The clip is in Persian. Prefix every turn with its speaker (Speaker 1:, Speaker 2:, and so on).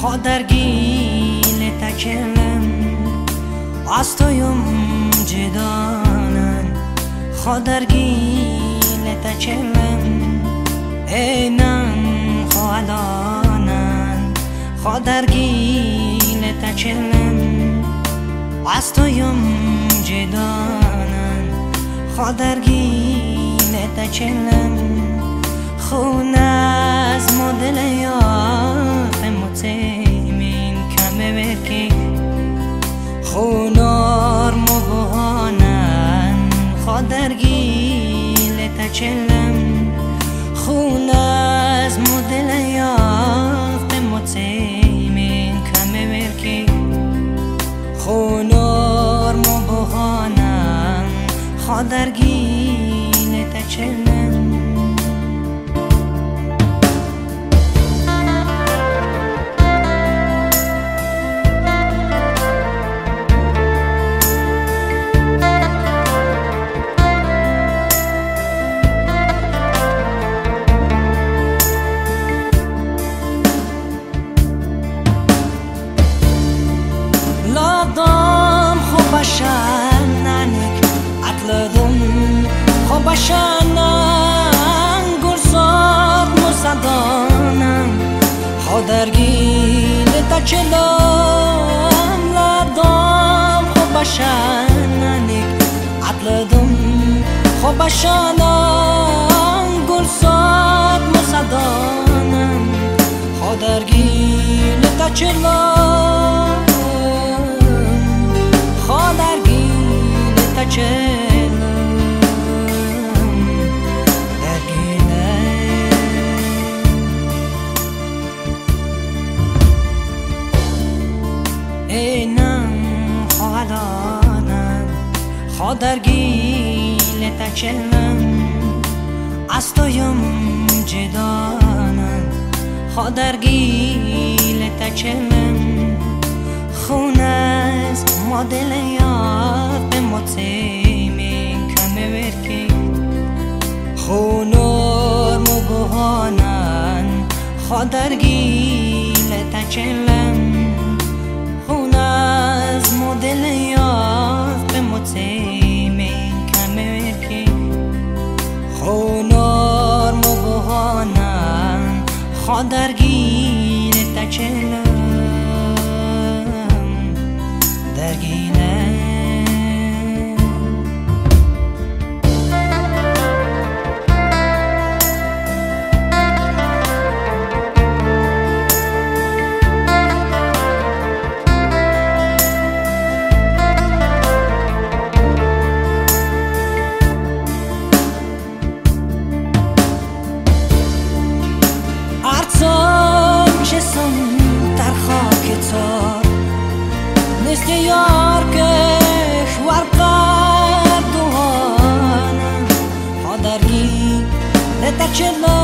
Speaker 1: خادرگیل تکلم از تویم جدانن خادرگیل تکلم اینم خالانن خادرگیل تکلم از تویم جدانن خادرگیل تکلم خون از مدل یاف متیمین کمه برکی خونار مبهانن خادرگیل تکلم خون از مدل یاف متیمین کمه برکی خونار مبهانن خادرگیل تکلم لادام خوبشننک اتلدم خوبشنن گرسات مصدانم خادرگیل تکلم لادام خوبشننک اتلدم خوبشنن گرسات مصدانم خادرگیل تکلم خادرگیل تکلم درگیله اینم خالانم خادرگیل تکلم از تویم جدانم خادرگیل تکلم خون از مدل یاد متیمین کمه برکی خونار مبهانن خادرگیل تکلم خون از مدل یاد متیمین کمه برکی خونار مبهانن خادرگیل تکلم درگیله ارزان چسم در خاک تار نیست یار که شوار قدوانم خادرگیل تکلم